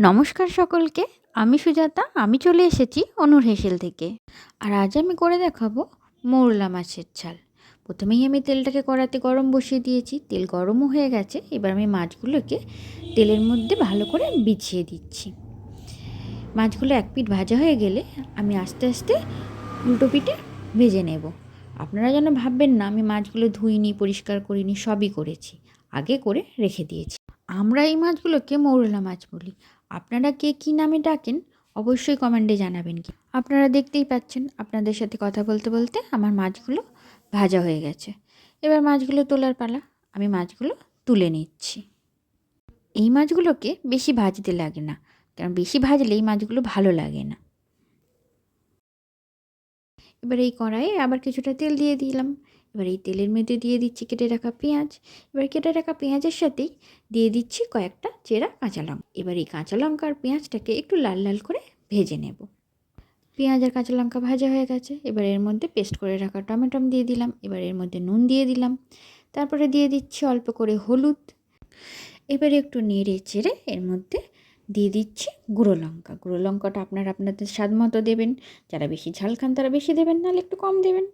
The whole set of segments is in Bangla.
নমস্কার সকলকে। আমি সুজাতা। আমি চলে এসেছি অনুর হেসেল থেকে। আর আজ আমি করে দেখাবো মৌরলা মাছের ঝাল। প্রথমেই আমি তেলটাকে কড়াতে গরম বসিয়ে দিয়েছি। তেল গরমও হয়ে গেছে। এবার আমি মাছগুলোকে তেলের মধ্যে ভালো করে বিছিয়ে দিচ্ছি। মাছগুলো এক পিঠ ভাজা হয়ে গেলে আমি আস্তে আস্তে উল্টো পিঠে ভেজে নেব। আপনারা যেন ভাববেন না আমি মাছগুলো ধুইনি, পরিষ্কার করিনি, সবই করেছি, আগে করে রেখে দিয়েছি। আমরা এই মাছগুলোকে মৌরলা মাছ বলি। আপনারা কে কী নামে ডাকেন অবশ্যই কমেন্টে জানাবেন। কি আপনারা দেখতেই পাচ্ছেন, আপনাদের সাথে কথা বলতে বলতে আমার মাছগুলো ভাজা হয়ে গেছে। এবার মাছগুলো তোলার পালা। আমি মাছগুলো তুলে নিচ্ছি। এই মাছগুলোকে বেশি ভাজতে লাগে না, কারণ বেশি ভাজলে এই মাছগুলো ভালো লাগে না। এবার এই কড়াইয়ে আবার কিছুটা তেল দিয়ে দিলাম। এবার এই তেলের মধ্যে দিয়ে দিচ্ছি কেটে রাখা পেঁয়াজ। এবার কেটে রাখা পেঁয়াজের সাথেই দিয়ে দিচ্ছি কয়েকটা চেরা কাঁচা লঙ্কা। এবার এই কাঁচা লঙ্কা আর পেঁয়াজটাকে একটু লাল লাল করে ভেজে নেব। পেঁয়াজ আর কাঁচা লঙ্কা ভাজা হয়ে গেছে। এবার এর মধ্যে পেস্ট করে রাখা টমেটো দিয়ে দিলাম। এবার এর মধ্যে নুন দিয়ে দিলাম। তারপরে দিয়ে দিচ্ছি অল্প করে হলুদ। এবার একটু নেড়ে চেড়ে এর মধ্যে দিয়ে দিচ্ছি গুঁড়ো লঙ্কা। গুঁড়ো লঙ্কাটা আপনাদের স্বাদ মতো দেবেন। যারা বেশি ঝাল খান তারা বেশি দেবেন, নাহলে একটু কম দেবেন।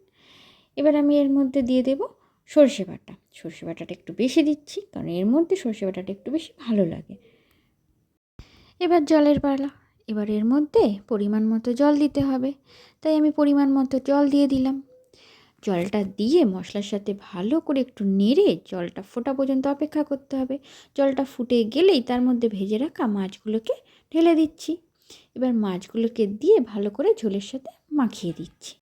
এবার আমি এর মধ্যে দিয়ে দেব সর্ষে বাটা। সর্ষে বাটাটা একটু বেশি দিচ্ছি, কারণ এর মধ্যে সর্ষে বাটাটা একটু বেশি ভালো লাগে। এবার জলের পালা। এবার এর মধ্যে পরিমাণ মতো জল দিতে হবে, তাই আমি পরিমাণ মতো জল দিয়ে দিলাম। জলটা দিয়ে মশলার সাথে ভালো করে একটু নেড়ে জলটা ফোটা পর্যন্ত অপেক্ষা করতে হবে। জলটা ফুটে গেলেই তার মধ্যে ভেজে রাখা মাছগুলোকে ঢেলে দিচ্ছি। এবার মাছগুলোকে দিয়ে ভালো করে ঝোলের সাথে মাখিয়ে দিচ্ছি।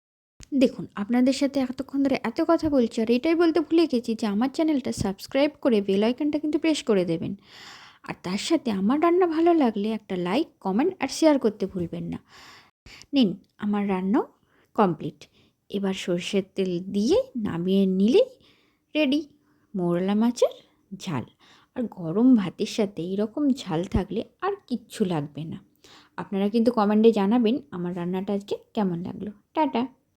দেখুন, আপনাদের সাথে এতক্ষণ ধরে এত কথা বলছি, আর এটাই বলতে ভুলে গেছি যে আমার চ্যানেলটা সাবস্ক্রাইব করে বেল আইকনটা কিন্তু প্রেস করে দেবেন। আর তার সাথে আমার রান্না ভালো লাগলে একটা লাইক, কমেন্ট আর শেয়ার করতে ভুলবেন না। নিন, আমার রান্নাও কমপ্লিট। এবার সরষের তেল দিয়ে নামিয়ে নিলেই রেডি মৌরলা মাছের ঝাল। আর গরম ভাতের সাথে এরকম ঝাল থাকলে আর কিচ্ছু লাগবে না। আপনারা কিন্তু কমেন্টে জানাবেন আমার রান্নাটা আজকে কেমন লাগলো। টাটা।